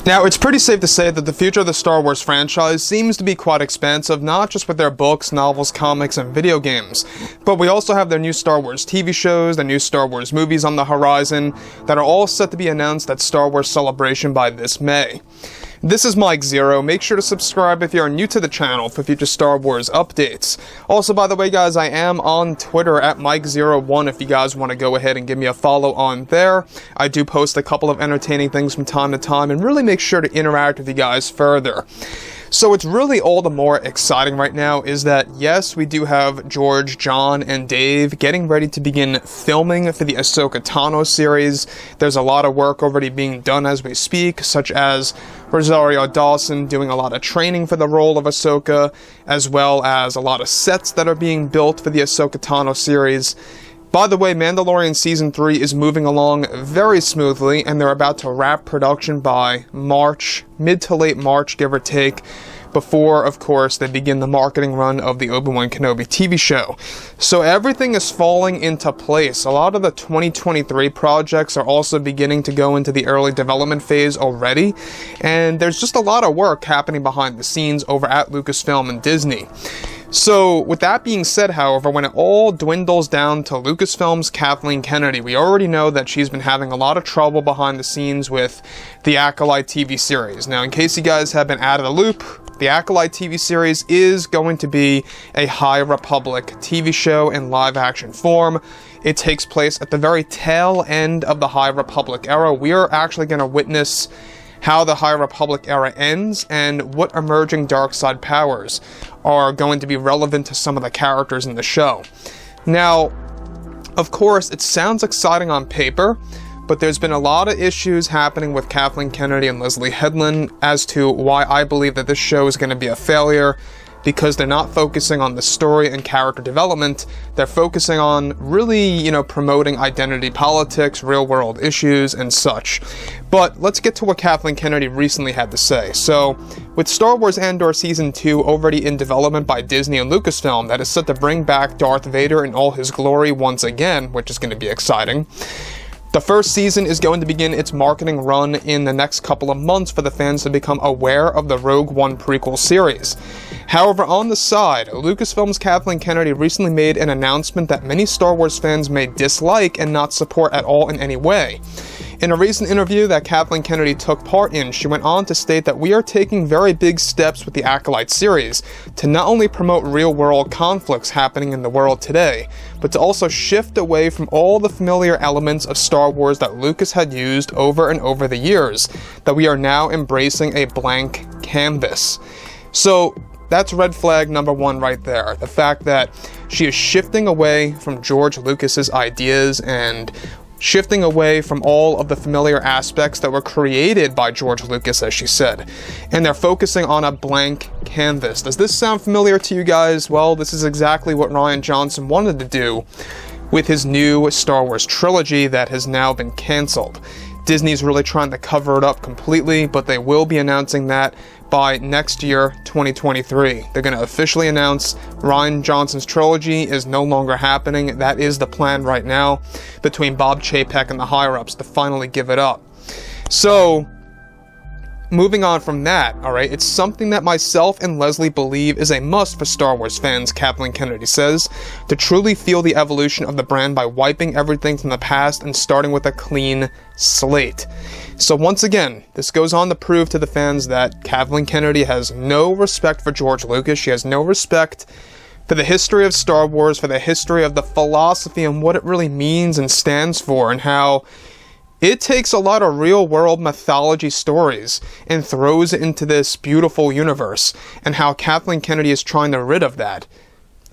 Now, it's pretty safe to say that the future of the Star Wars franchise seems to be quite expansive, not just with their books, novels, comics, and video games, but we also have their new Star Wars TV shows, their new Star Wars movies on the horizon, that are all set to be announced at Star Wars Celebration by this May. This is Mike Zero. Make sure to subscribe if you're new to the channel for future Star Wars updates. Also, by the way, guys, I am on Twitter at Mike01 if you guys want to go ahead and give me a follow on there. I do post a couple of entertaining things from time to time and really make sure to interact with you guys further. So it's really all the more exciting right now is that, yes, we do have George, John, and Dave getting ready to begin filming for the Ahsoka Tano series. There's a lot of work already being done as we speak, such as Rosario Dawson doing a lot of training for the role of Ahsoka, as well as a lot of sets that are being built for the Ahsoka Tano series. By the way, Mandalorian Season 3 is moving along very smoothly, and they're about to wrap production by March, mid to late March, give or take, before, of course, they begin the marketing run of the Obi-Wan Kenobi TV show. So everything is falling into place. A lot of the 2023 projects are also beginning to go into the early development phase already, and there's just a lot of work happening behind the scenes over at Lucasfilm and Disney. So, with that being said, however, when it all dwindles down to Lucasfilm's Kathleen Kennedy, we already know that she's been having a lot of trouble behind the scenes with the Acolyte TV series. Now, in case you guys have been out of the loop, the Acolyte TV series is going to be a High Republic TV show in live-action form. It takes place at the very tail end of the High Republic era. We are actually going to witness how the High Republic era ends and what emerging dark side powers are going to be relevant to some of the characters in the show. Now, of course, it sounds exciting on paper, but there's been a lot of issues happening with Kathleen Kennedy and Leslye Headland as to why I believe that this show is going to be a failure, because they're not focusing on the story and character development. They're focusing on really, promoting identity politics, real-world issues, and such. But let's get to what Kathleen Kennedy recently had to say. So, with Star Wars Andor Season 2 already in development by Disney and Lucasfilm that is set to bring back Darth Vader in all his glory once again, which is going to be exciting, the first season is going to begin its marketing run in the next couple of months for the fans to become aware of the Rogue One prequel series. However, on the side, Lucasfilm's Kathleen Kennedy recently made an announcement that many Star Wars fans may dislike and not support at all in any way. In a recent interview that Kathleen Kennedy took part in, she went on to state that we are taking very big steps with the Acolyte series to not only promote real-world conflicts happening in the world today, but to also shift away from all the familiar elements of Star Wars that Lucas had used over and over the years, that we are now embracing a blank canvas. So, that's red flag number one right there. The fact that she is shifting away from George Lucas's ideas and shifting away from all of the familiar aspects that were created by George Lucas, as she said. And they're focusing on a blank canvas. Does this sound familiar to you guys? Well, this is exactly what Rian Johnson wanted to do with his new Star Wars trilogy that has now been canceled. Disney's really trying to cover it up completely, but they will be announcing that by next year, 2023. They're going to officially announce Rian Johnson's trilogy is no longer happening. That is the plan right now between Bob Chapek and the higher-ups to finally give it up. So, moving on from that, alright, it's something that myself and Leslye believe is a must for Star Wars fans, Kathleen Kennedy says, to truly feel the evolution of the brand by wiping everything from the past and starting with a clean slate. So once again, this goes on to prove to the fans that Kathleen Kennedy has no respect for George Lucas. She has no respect for the history of Star Wars, for the history of the philosophy and what it really means and stands for, and how it takes a lot of real-world mythology stories and throws it into this beautiful universe, and how Kathleen Kennedy is trying to rid of that.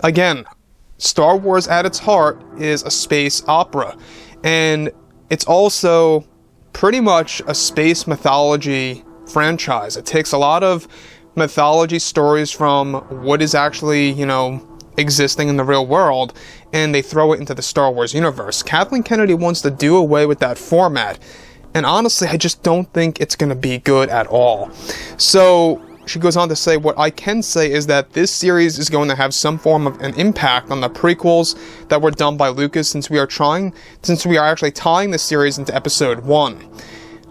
Again, Star Wars at its heart is a space opera, and it's also pretty much a space mythology franchise. It takes a lot of mythology stories from what is actually, existing in the real world, and they throw it into the Star Wars universe. Kathleen Kennedy wants to do away with that format, and honestly, I just don't think it's going to be good at all. So, she goes on to say, what I can say is that this series is going to have some form of an impact on the prequels that were done by Lucas, since we are actually tying the series into episode 1.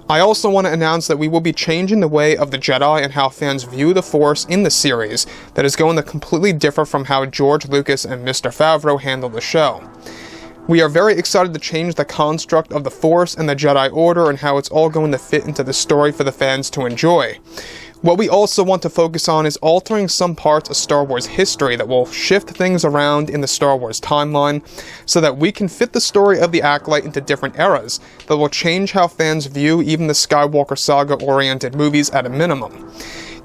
I also want to announce that we will be changing the way of the Jedi and how fans view the Force in the series that is going to completely differ from how George Lucas and Mr. Favreau handled the show. We are very excited to change the construct of the Force and the Jedi Order and how it's all going to fit into the story for the fans to enjoy. What we also want to focus on is altering some parts of Star Wars history that will shift things around in the Star Wars timeline so that we can fit the story of the Acolyte into different eras that will change how fans view even the Skywalker saga-oriented movies at a minimum.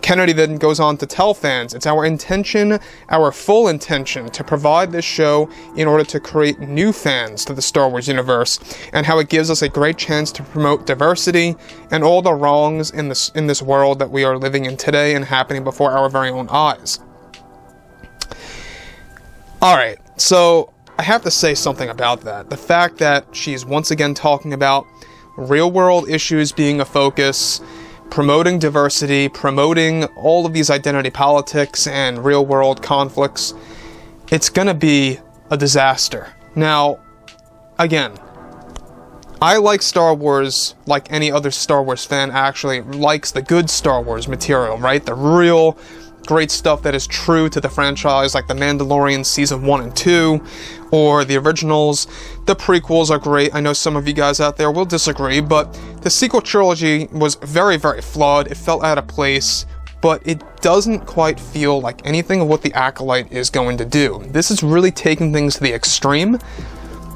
Kennedy then goes on to tell fans, it's our intention, our full intention, to provide this show in order to create new fans to the Star Wars universe, and how it gives us a great chance to promote diversity and all the wrongs in this world that we are living in today and happening before our very own eyes. Alright, so I have to say something about that. The fact that she's once again talking about real-world issues being a focus, promoting diversity, promoting all of these identity politics and real-world conflicts, it's gonna be a disaster. Now, again, I like Star Wars like any other Star Wars fan actually likes the good Star Wars material, right? The real great stuff that is true to the franchise, like The Mandalorian Season 1 and 2, or the originals. The prequels are great. I know some of you guys out there will disagree, but the sequel trilogy was very, very flawed. It felt out of place, but it doesn't quite feel like anything of what the Acolyte is going to do. This is really taking things to the extreme,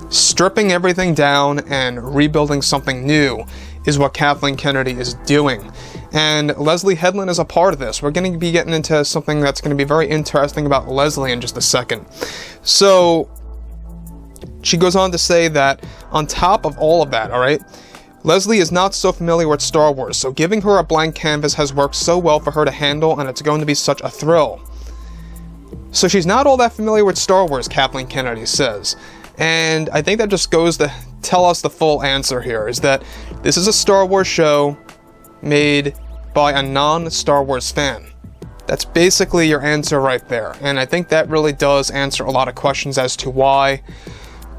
stripping everything down, and rebuilding something new is what Kathleen Kennedy is doing. And Leslye Headland is a part of this. We're going to be getting into something that's going to be very interesting about Leslye in just a second. So, she goes on to say that on top of all of that, alright, Leslye is not so familiar with Star Wars, so giving her a blank canvas has worked so well for her to handle, and it's going to be such a thrill. So she's not all that familiar with Star Wars, Kathleen Kennedy says. And I think that just goes to tell us the full answer here, is that this is a Star Wars show made by a non-Star Wars fan. That's basically your answer right there. And I think that really does answer a lot of questions as to why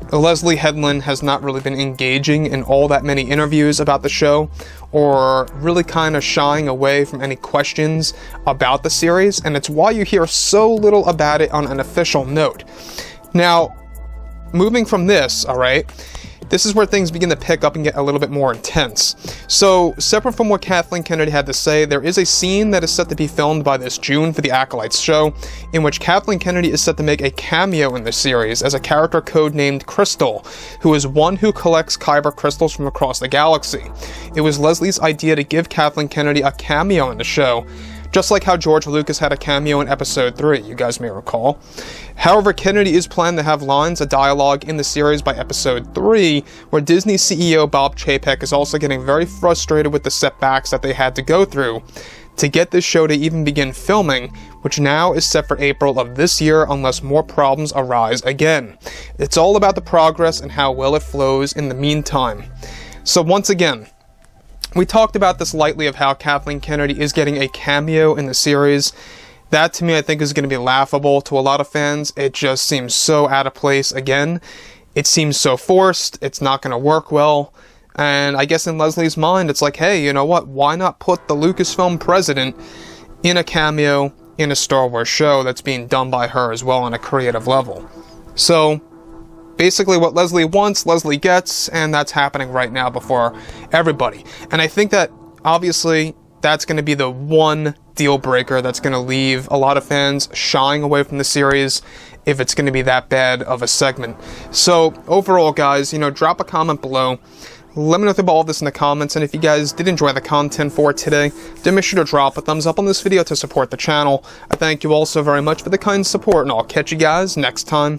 Leslye Headland has not really been engaging in all that many interviews about the show, or really kind of shying away from any questions about the series, and it's why you hear so little about it on an official note. Now, moving from this, alright, this is where things begin to pick up and get a little bit more intense. So, separate from what Kathleen Kennedy had to say, there is a scene that is set to be filmed by this June for the Acolytes show, in which Kathleen Kennedy is set to make a cameo in the series as a character codenamed Crystal, who is one who collects kyber crystals from across the galaxy. It was Leslie's idea to give Kathleen Kennedy a cameo in the show, just like how George Lucas had a cameo in Episode 3, you guys may recall. However, Kennedy is planned to have lines of dialogue in the series by Episode 3, where Disney CEO Bob Chapek is also getting very frustrated with the setbacks that they had to go through to get this show to even begin filming, which now is set for April of this year unless more problems arise again. It's all about the progress and how well it flows in the meantime. So once again, we talked about this lightly of how Kathleen Kennedy is getting a cameo in the series. That, to me, I think is going to be laughable to a lot of fans. It just seems so out of place again. It seems so forced. It's not going to work well. And I guess in Leslie's mind, it's like, hey, you know what? Why not put the Lucasfilm president in a cameo in a Star Wars show that's being done by her as well on a creative level? So, basically what Leslye wants, Leslye gets, and that's happening right now before everybody. And I think that, obviously, that's going to be the one deal breaker that's going to leave a lot of fans shying away from the series if it's going to be that bad of a segment. So, overall, guys, drop a comment below. Let me know about all this in the comments, and if you guys did enjoy the content for today, then make sure to drop a thumbs up on this video to support the channel. I thank you all so very much for the kind support, and I'll catch you guys next time.